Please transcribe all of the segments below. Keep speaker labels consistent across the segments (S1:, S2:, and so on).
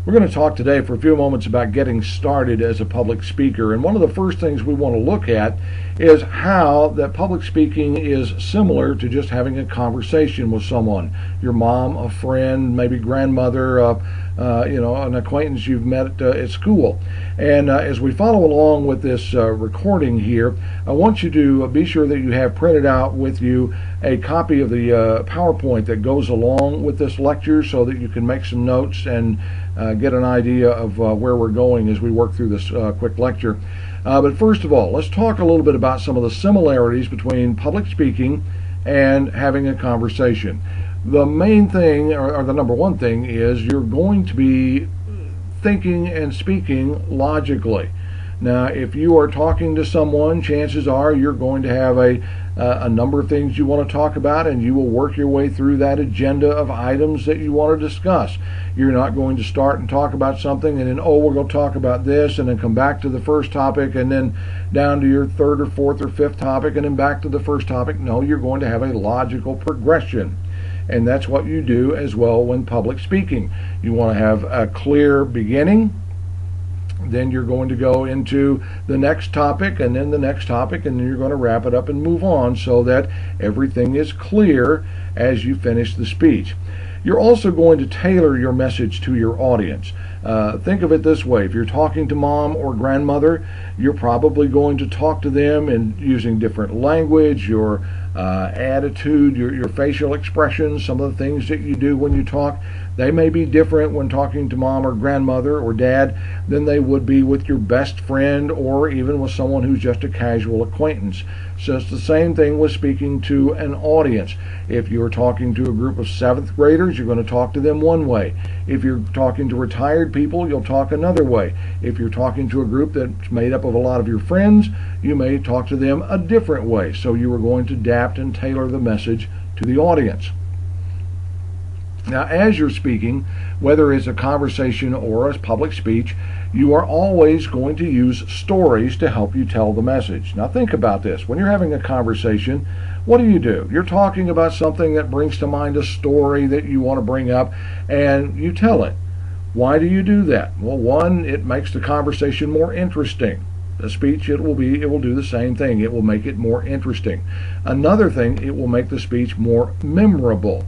S1: We're going to talk today for a few moments about getting started as a public speaker. And one of the first things we want to look at is how that public speaking is similar to just having a conversation with someone. Your mom, a friend, maybe grandmother, an acquaintance you've met at school. And as we follow along with this recording here, I want you to be sure that you have printed out with you a copy of the PowerPoint that goes along with this lecture so that you can make some notes and get an idea of where we're going as we work through this quick lecture. But first of all, let's talk a little bit about some of the similarities between public speaking and having a conversation. The main thing, or the number one thing, is you're going to be thinking and speaking logically. Now, if you are talking to someone, chances are you're going to have a number of things you want to talk about, and you will work your way through that agenda of items that you want to discuss. You're not going to start and talk about something and then, we're going to talk about this, and then come back to the first topic, and then down to your third or fourth or fifth topic, and then back to the first topic. No, you're going to have a logical progression. And that's what you do as well when public speaking. You want to have a clear beginning, then you're going to go into the next topic, and then the next topic, and then you're going to wrap it up and move on so that everything is clear as you finish the speech. You're also going to tailor your message to your audience. Think of it this way. If you're talking to mom or grandmother, you're probably going to talk to them in using different language, your attitude, your facial expressions, some of the things that you do when you talk. They may be different when talking to mom or grandmother or dad than they would be with your best friend or even with someone who's just a casual acquaintance. So it's the same thing with speaking to an audience. If you're talking to a group of 7th graders, you're going to talk to them one way. If you're talking to retired people, you'll talk another way. If you're talking to a group that's made up of a lot of your friends, you may talk to them a different way. So you are going to adapt and tailor the message to the audience. Now, as you're speaking, whether it's a conversation or a public speech, you are always going to use stories to help you tell the message. Now, think about this. When you're having a conversation, what do? You're talking about something that brings to mind a story that you want to bring up, and you tell it. Why do you do that? Well, one, it makes the conversation more interesting. The speech, it will do the same thing. It will make it more interesting. Another thing, it will make the speech more memorable.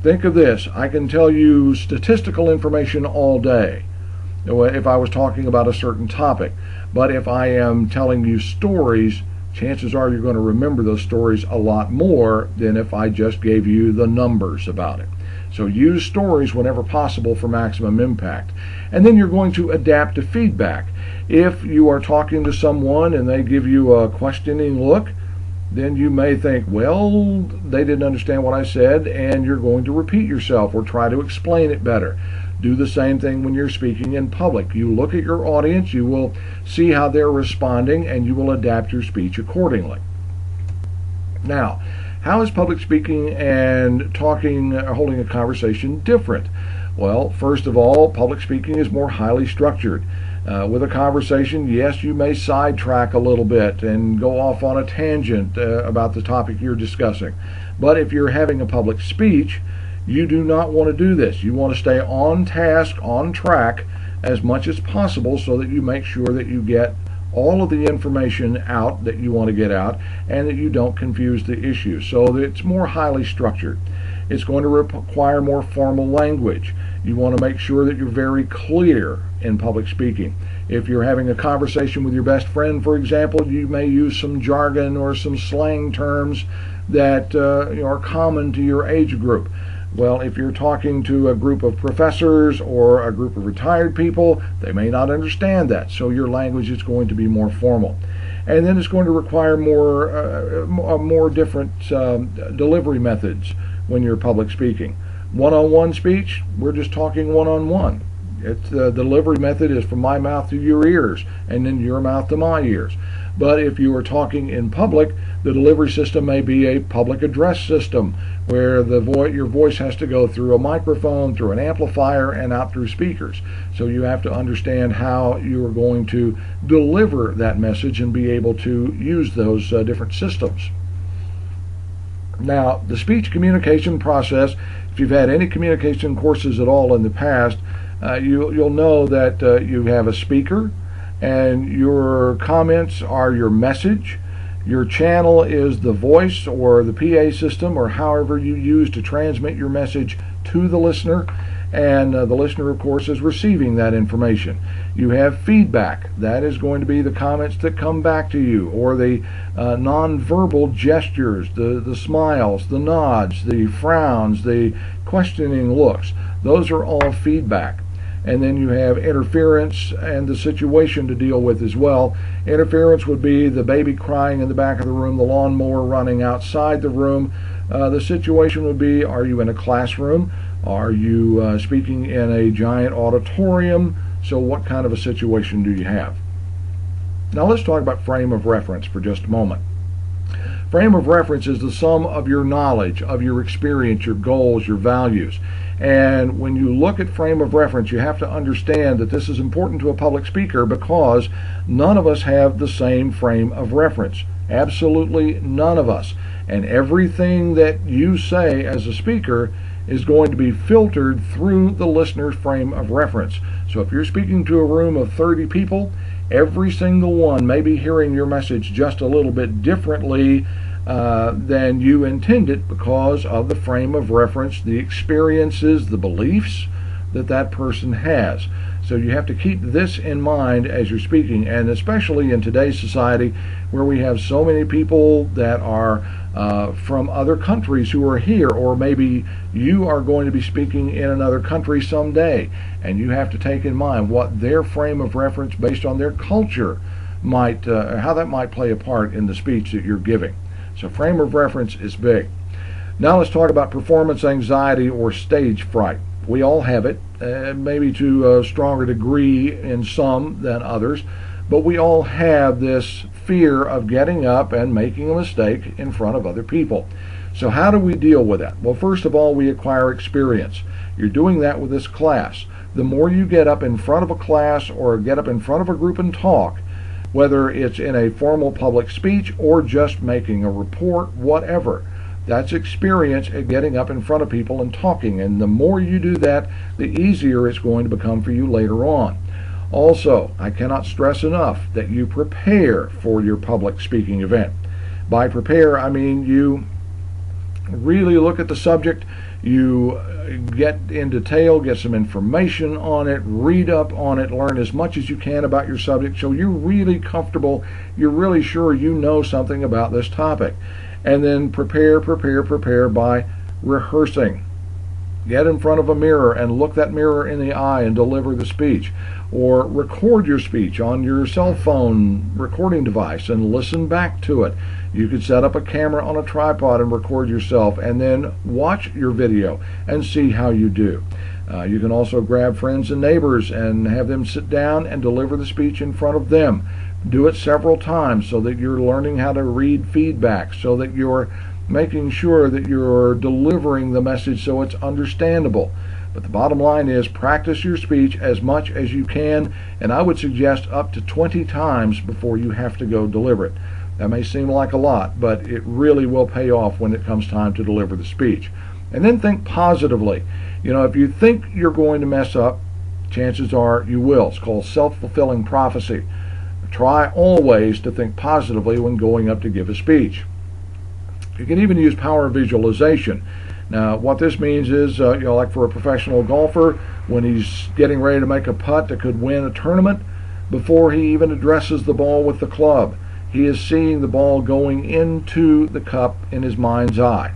S1: Think of this. I can tell you statistical information all day if I was talking about a certain topic. But if I am telling you stories, chances are you're going to remember those stories a lot more than if I just gave you the numbers about it. So use stories whenever possible for maximum impact. And then you're going to adapt to feedback. If you are talking to someone and they give you a questioning look, then you may think, well, they didn't understand what I said, and you're going to repeat yourself or try to explain it better. Do the same thing when you're speaking in public. You look at your audience, you will see how they're responding, and you will adapt your speech accordingly. Now, how is public speaking and talking, holding a conversation different? Well, first of all, public speaking is more highly structured. With a conversation, yes, you may sidetrack a little bit and go off on a tangent about the topic you're discussing. But if you're having a public speech, you do not want to do this. You want to stay on task, on track as much as possible so that you make sure that you get all of the information out that you want to get out and that you don't confuse the issue. So that it's more highly structured. It's going to require more formal language. You want to make sure that you're very clear in public speaking. If you're having a conversation with your best friend, for example, you may use some jargon or some slang terms that are common to your age group. Well, if you're talking to a group of professors or a group of retired people, they may not understand that. So your language is going to be more formal. And then it's going to require more different delivery methods when you're public speaking. One-on-one speech, we're just talking one-on-one. The delivery method is from my mouth to your ears, and then your mouth to my ears. But if you are talking in public, the delivery system may be a public address system, where your voice has to go through a microphone, through an amplifier, and out through speakers. So you have to understand how you are going to deliver that message and be able to use those different systems. Now, the speech communication process, if you've had any communication courses at all in the past, you'll know that you have a speaker, and your comments are your message. Your channel is the voice or the PA system, or however you use to transmit your message to the listener, and the listener, of course, is receiving that information. You have feedback. That is going to be the comments that come back to you, or the non-verbal gestures, the smiles, the nods, the frowns, the questioning looks. Those are all feedback. And then you have interference and the situation to deal with as well. Interference would be the baby crying in the back of the room, the lawnmower running outside the room. The situation would be, are you in a classroom? Are you speaking in a giant auditorium? So what kind of a situation do you have? Now let's talk about frame of reference for just a moment. Frame of reference is the sum of your knowledge, of your experience, your goals, your values. And when you look at frame of reference, you have to understand that this is important to a public speaker, because none of us have the same frame of reference. Absolutely none of us. And everything that you say as a speaker is going to be filtered through the listener's frame of reference. So if you're speaking to a room of 30 people, every single one may be hearing your message just a little bit differently than you intended, because of the frame of reference, the experiences, the beliefs that that person has. So you have to keep this in mind as you're speaking, and especially in today's society where we have so many people that are from other countries who are here, or maybe you are going to be speaking in another country someday, and you have to take in mind what their frame of reference based on their culture might, how that might play a part in the speech that you're giving. So frame of reference is big. Now let's talk about performance anxiety or stage fright. We all have it, maybe to a stronger degree in some than others, but we all have this fear of getting up and making a mistake in front of other people. So how do we deal with that? Well, first of all, we acquire experience. You're doing that with this class. The more you get up in front of a class or get up in front of a group and talk, whether it's in a formal public speech or just making a report, whatever, that's experience at getting up in front of people and talking. And the more you do that, the easier it's going to become for you later on. Also, I cannot stress enough that you prepare for your public speaking event. By prepare, I mean you really look at the subject, you get in detail, get some information on it, read up on it, learn as much as you can about your subject, so you're really comfortable, you're really sure you know something about this topic. And then prepare by rehearsing. Get in front of a mirror and look that mirror in the eye and deliver the speech. Or record your speech on your cell phone recording device and listen back to it. You could set up a camera on a tripod and record yourself, and then watch your video and see how you do. You can also grab friends and neighbors and have them sit down and deliver the speech in front of them. Do it several times so that you're learning how to read feedback, so that you're making sure that you're delivering the message so it's understandable. But the bottom line is, practice your speech as much as you can, and I would suggest up to 20 times before you have to go deliver it. That may seem like a lot, but it really will pay off when it comes time to deliver the speech. And then think positively. You know, if you think you're going to mess up, chances are you will. It's called self-fulfilling prophecy. Try always to think positively when going up to give a speech. You can even use power visualization. Now, what this means is, like for a professional golfer, when he's getting ready to make a putt that could win a tournament, before he even addresses the ball with the club, he is seeing the ball going into the cup in his mind's eye.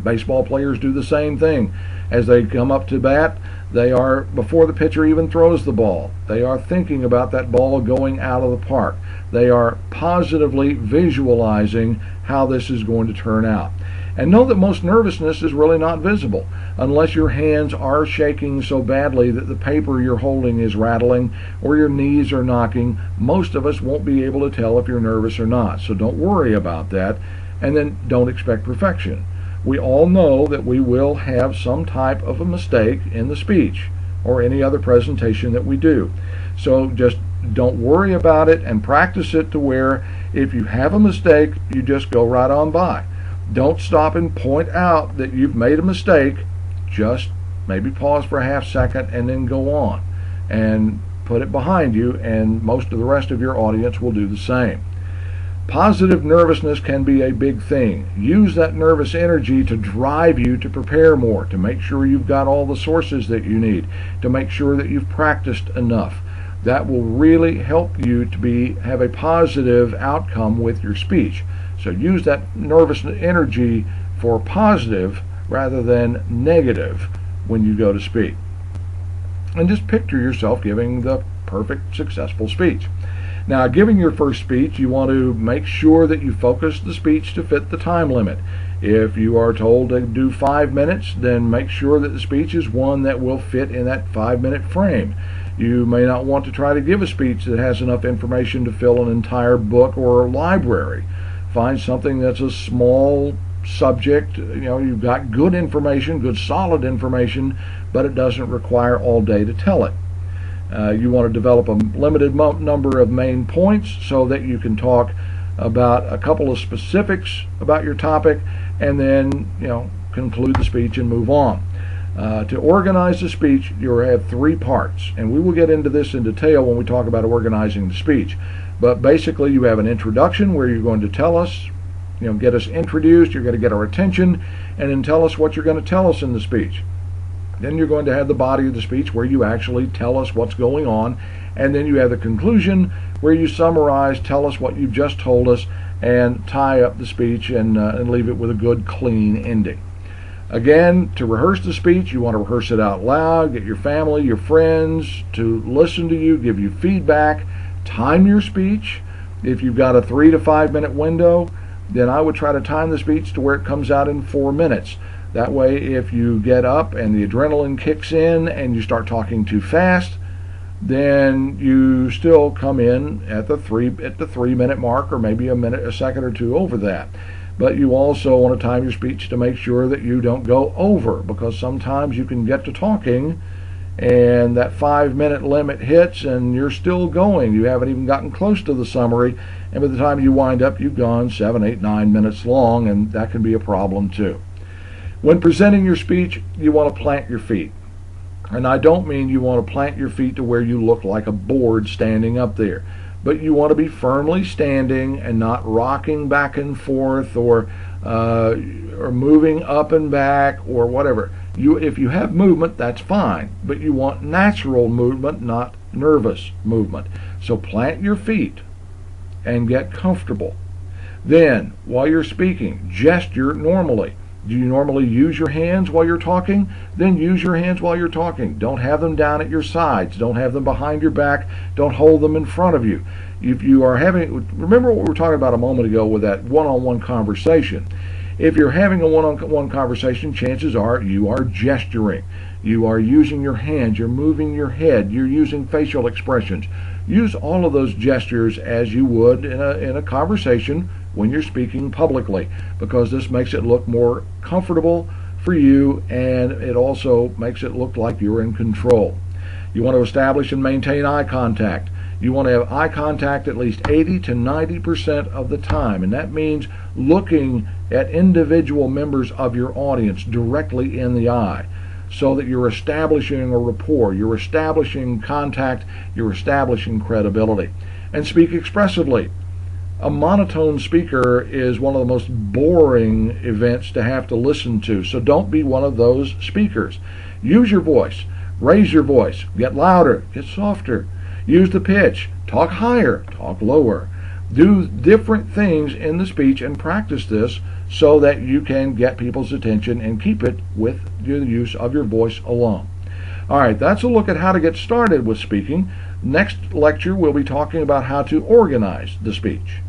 S1: Baseball players do the same thing. As they come up to bat, they are, before the pitcher even throws the ball, they are thinking about that ball going out of the park. They are positively visualizing how this is going to turn out. And know that most nervousness is really not visible unless your hands are shaking so badly that the paper you're holding is rattling or your knees are knocking. Most of us won't be able to tell if you're nervous or not. So don't worry about that, and then don't expect perfection. We all know that we will have some type of a mistake in the speech or any other presentation that we do. So just don't worry about it and practice it to where if you have a mistake, you just go right on by. Don't stop and point out that you've made a mistake. Just maybe pause for a half second and then go on and put it behind you, and most of the rest of your audience will do the same. Positive nervousness can be a big thing. Use that nervous energy to drive you to prepare more, to make sure you've got all the sources that you need, to make sure that you've practiced enough. That will really help you to have a positive outcome with your speech. So use that nervous energy for positive rather than negative when you go to speak. And just picture yourself giving the perfect, successful speech. Now, giving your first speech, you want to make sure that you focus the speech to fit the time limit. If you are told to do 5 minutes, then make sure that the speech is one that will fit in that 5-minute frame. You may not want to try to give a speech that has enough information to fill an entire book or library. Find something that's a small subject. You've got good information, good solid information, but it doesn't require all day to tell it. You want to develop a limited number of main points so that you can talk about a couple of specifics about your topic, and then conclude the speech and move on. To organize the speech, you have 3 parts, and we will get into this in detail when we talk about organizing the speech. But basically, you have an introduction where you're going to tell us, get us introduced, you're going to get our attention, and then tell us what you're going to tell us in the speech. Then you're going to have the body of the speech where you actually tell us what's going on, and then you have the conclusion where you summarize, tell us what you've just told us, and tie up the speech and leave it with a good, clean ending. Again, to rehearse the speech, you want to rehearse it out loud, get your family, your friends to listen to you, give you feedback, time your speech. If you've got a 3 to 5 minute window, then I would try to time the speech to where it comes out in 4 minutes. That way, if you get up and the adrenaline kicks in and you start talking too fast, then you still come in at the 3 minute mark, or maybe a second or two over that. But you also want to time your speech to make sure that you don't go over, because sometimes you can get to talking and that 5 minute limit hits and you're still going. You haven't even gotten close to the summary, and by the time you wind up, you've gone 7, 8, 9 minutes long, and that can be a problem too. When presenting your speech, you want to plant your feet. And I don't mean you want to plant your feet to where you look like a board standing up there, but you want to be firmly standing and not rocking back and forth or moving up and back or whatever. If you have movement, that's fine, but you want natural movement, not nervous movement. So plant your feet and get comfortable. Then, while you're speaking, gesture normally. Do you normally use your hands while you're talking? Then use your hands while you're talking. Don't have them down at your sides. Don't have them behind your back. Don't hold them in front of you. If you are remember what we were talking about a moment ago with that one-on-one conversation. If you're having a one-on-one conversation, chances are you are gesturing. You are using your hands. You're moving your head. You're using facial expressions. Use all of those gestures as you would in a conversation when you're speaking publicly, because this makes it look more comfortable for you, and it also makes it look like you're in control. You want to establish and maintain eye contact. You want to have eye contact at least 80 to 90% of the time, and that means looking at individual members of your audience directly in the eye, so that you're establishing a rapport, you're establishing contact, you're establishing credibility. And speak expressively. A monotone speaker is one of the most boring events to have to listen to, so don't be one of those speakers. Use your voice. Raise your voice. Get louder. Get softer. Use the pitch. Talk higher. Talk lower. Do different things in the speech and practice this so that you can get people's attention and keep it with the use of your voice alone. All right, that's a look at how to get started with speaking. Next lecture, we'll be talking about how to organize the speech.